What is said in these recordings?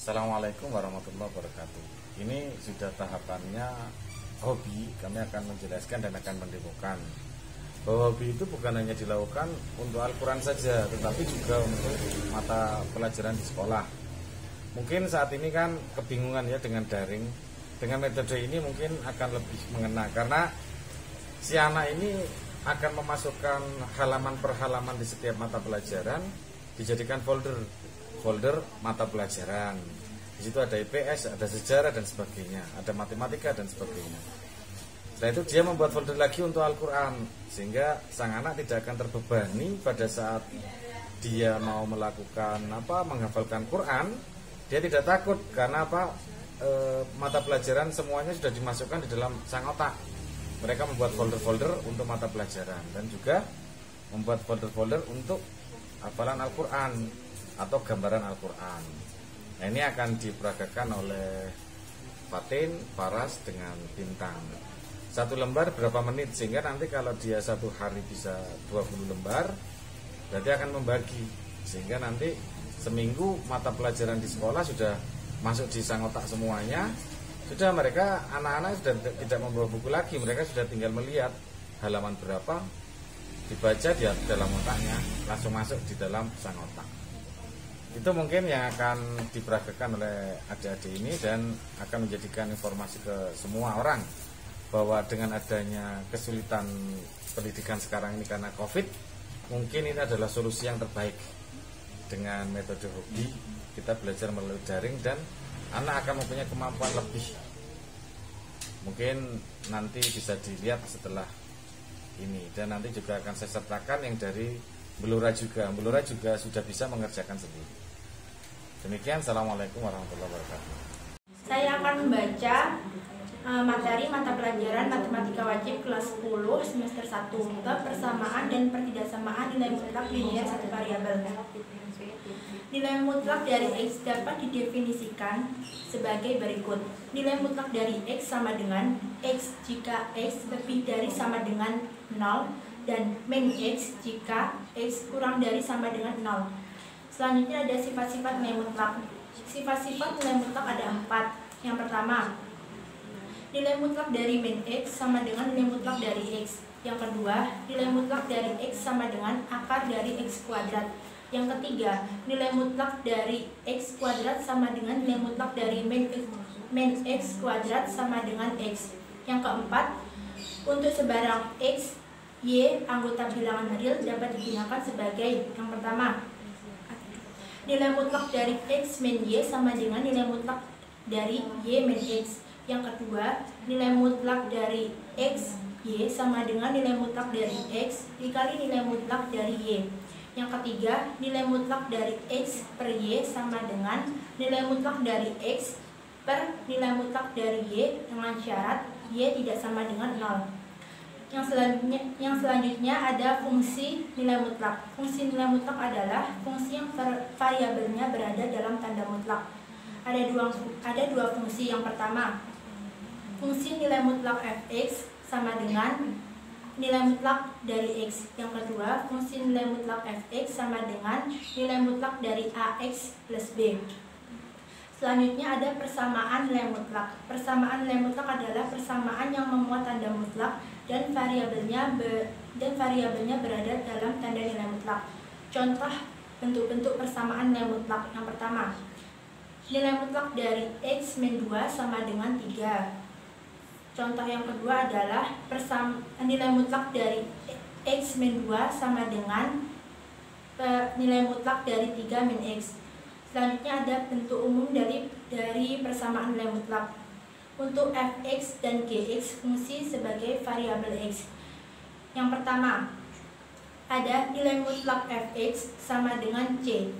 Assalamualaikum warahmatullahi wabarakatuh. Ini sudah tahapannya hobi. Kami akan menjelaskan dan akan mendemokan bahwa hobi itu bukan hanya dilakukan untuk Al-Quran saja, tetapi juga untuk mata pelajaran di sekolah. Mungkin saat ini kan kebingungan ya dengan daring. Dengan metode ini mungkin akan lebih mengena, karena si anak ini akan memasukkan halaman per halaman di setiap mata pelajaran, dijadikan folder mata pelajaran. Di situ ada IPS, ada sejarah dan sebagainya, ada matematika dan sebagainya. Setelah itu dia membuat folder lagi untuk Al-Quran, sehingga sang anak tidak akan terbebani pada saat dia mau melakukan menghafalkan Quran. Dia tidak takut karena mata pelajaran semuanya sudah dimasukkan di dalam sang otak. Mereka membuat folder-folder untuk mata pelajaran dan juga membuat folder-folder untuk hafalan Al-Quran atau gambaran Al-Quran. Nah, ini akan diperagakan oleh Fatin, Faras dengan Bintang. Satu lembar berapa menit, sehingga nanti kalau dia satu hari bisa 20 lembar, berarti akan membagi. Sehingga nanti seminggu mata pelajaran di sekolah sudah masuk di sang otak semuanya. Sudah mereka, anak-anak sudah tidak membawa buku lagi, mereka sudah tinggal melihat halaman berapa, dibaca di dalam otaknya, langsung masuk di dalam sang otak. Itu mungkin yang akan diperagakan oleh adik-adik ini dan akan menjadikan informasi ke semua orang bahwa dengan adanya kesulitan pendidikan sekarang ini karena COVID, mungkin ini adalah solusi yang terbaik. Dengan metode hobi kita belajar melalui daring dan anak akan mempunyai kemampuan lebih. Mungkin nanti bisa dilihat setelah ini, dan nanti juga akan saya sertakan yang dari Belura juga. Belura juga sudah bisa mengerjakan sendiri. Demikian, Assalamualaikum warahmatullahi wabarakatuh. Saya akan membaca materi mata pelajaran matematika wajib kelas 10 semester 1, bab persamaan dan pertidaksamaan nilai mutlak linear satu variabel. Nilai mutlak dari X dapat didefinisikan sebagai berikut. Nilai mutlak dari X sama dengan X jika X lebih dari sama dengan 0 dan min X jika X kurang dari sama dengan 0. Selanjutnya ada sifat-sifat nilai mutlak. Sifat-sifat nilai mutlak ada 4. Yang pertama, nilai mutlak dari min X sama dengan nilai mutlak dari X. Yang kedua, nilai mutlak dari X sama dengan akar dari X kuadrat. Yang ketiga, nilai mutlak dari X kuadrat sama dengan nilai mutlak dari min X kuadrat sama dengan X. Yang keempat, untuk sebarang X, Y anggota bilangan real dapat digunakan sebagai yang pertama, nilai mutlak dari X min Y sama dengan nilai mutlak dari Y min X. Yang kedua, nilai mutlak dari X, Y sama dengan nilai mutlak dari X dikali nilai mutlak dari Y. Yang ketiga, nilai mutlak dari X per Y sama dengan nilai mutlak dari X per nilai mutlak dari Y dengan syarat Y tidak sama dengan 0. Yang selanjutnya ada fungsi nilai mutlak. Fungsi nilai mutlak adalah fungsi yang variabelnya berada dalam tanda mutlak. Ada dua fungsi. Yang pertama, fungsi nilai mutlak fx sama dengan nilai mutlak dari X. Yang kedua, fungsi nilai mutlak fx sama dengan nilai mutlak dari ax plus b. Selanjutnya ada persamaan nilai mutlak. Persamaan nilai mutlak adalah persamaan yang memuat tanda mutlak dan variabelnya berada dalam tanda nilai mutlak. Contoh bentuk-bentuk persamaan nilai mutlak. Yang pertama, nilai mutlak dari X min 2 sama dengan 3. Contoh yang kedua adalah nilai mutlak dari X min 2 sama dengan nilai mutlak dari 3 min X. Selanjutnya ada bentuk umum dari persamaan nilai mutlak. Untuk fx dan gx fungsi sebagai variabel X. Yang pertama, ada nilai mutlak fx sama dengan C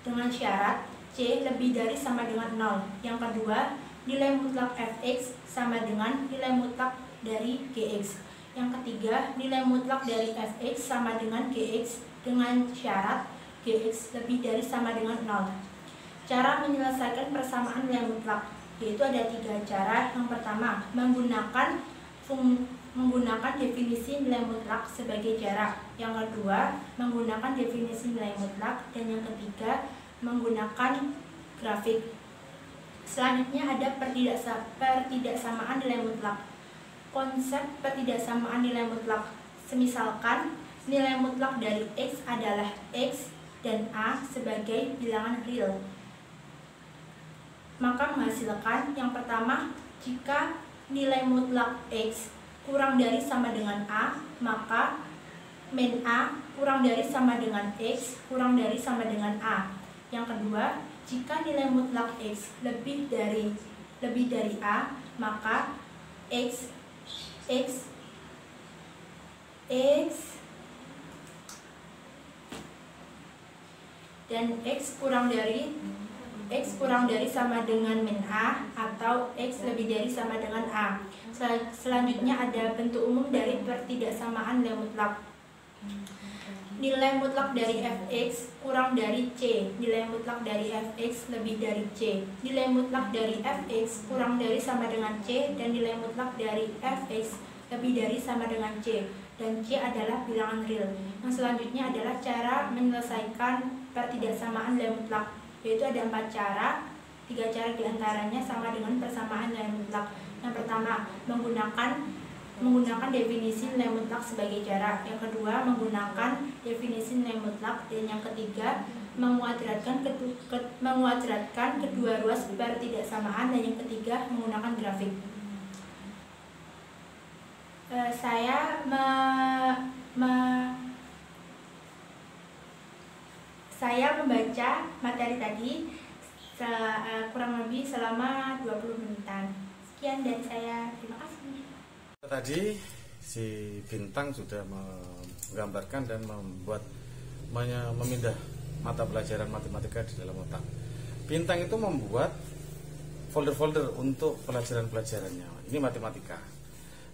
dengan syarat C lebih dari sama dengan 0. Yang kedua, nilai mutlak fx sama dengan nilai mutlak dari gx. Yang ketiga, nilai mutlak dari fx sama dengan gx dengan syarat gx lebih dari sama dengan 0. Cara menyelesaikan persamaan nilai mutlak, yaitu ada 3 cara. Yang pertama, menggunakan definisi nilai mutlak sebagai jarak. Yang kedua, menggunakan definisi nilai mutlak. Dan yang ketiga, menggunakan grafik. Selanjutnya ada pertidaksamaan nilai mutlak. Konsep pertidaksamaan nilai mutlak. Semisalkan nilai mutlak dari X adalah X dan A sebagai bilangan real. Maka menghasilkan yang pertama, jika nilai mutlak X kurang dari sama dengan A, maka min A kurang dari sama dengan X kurang dari sama dengan A. Yang kedua, jika nilai mutlak X lebih dari A, maka X dan X kurang dari sama dengan min A atau X lebih dari sama dengan A. Selanjutnya ada bentuk umum dari pertidaksamaan nilai mutlak. Nilai mutlak dari fx kurang dari c, nilai mutlak dari fx lebih dari c, nilai mutlak dari fx kurang dari sama dengan c, dan nilai mutlak dari fx lebih dari sama dengan c, dan c adalah bilangan real. Yang selanjutnya adalah cara menyelesaikan pertidaksamaan nilai mutlak, yaitu ada 4 cara. 3 cara diantaranya sama dengan persamaan nilai mutlak. Yang pertama, menggunakan definisi nilai mutlak sebagai cara. Yang kedua, menggunakan definisi nilai mutlak. Dan yang ketiga, menguadratkan kedua ruas pertidaksamaan. Dan yang ketiga, menggunakan grafik. Saya membaca materi tadi kurang lebih selama 20 menitan. Sekian dari saya, terima kasih. Tadi si Bintang sudah menggambarkan dan memindah mata pelajaran matematika di dalam otak. Bintang itu membuat folder-folder untuk pelajaran-pelajarannya. Ini matematika.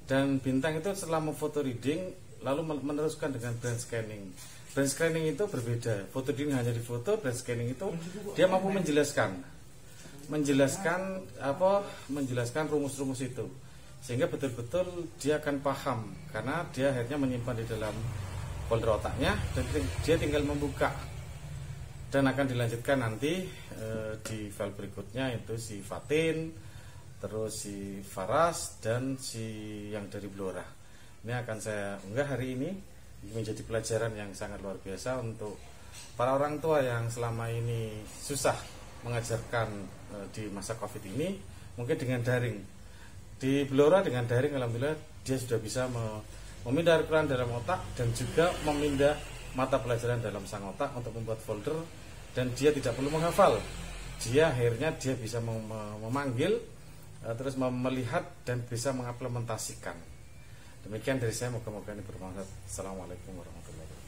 Dan Bintang itu setelah memfoto reading lalu meneruskan dengan brain scanning. Brain scanning itu berbeda. Foto reading hanya difoto, brain scanning itu dia mampu menjelaskan rumus-rumus itu, sehingga betul-betul dia akan paham karena dia akhirnya menyimpan di dalam folder otaknya dan dia tinggal membuka, dan akan dilanjutkan nanti di file berikutnya, itu si Fatin, terus si Faras, dan si yang dari Blora. Ini akan saya unggah hari ini, menjadi pelajaran yang sangat luar biasa untuk para orang tua yang selama ini susah mengajarkan di masa Covid ini, mungkin dengan daring. Di Blora dengan daring, alhamdulillah dia sudah bisa memindah Al-Quran dalam otak dan juga memindah mata pelajaran dalam sang otak untuk membuat folder, dan dia tidak perlu menghafal. Dia akhirnya bisa memanggil, terus melihat dan bisa mengimplementasikan. Demikian dari saya, moga-moga ini bermanfaat. Assalamualaikum warahmatullahi wabarakatuh.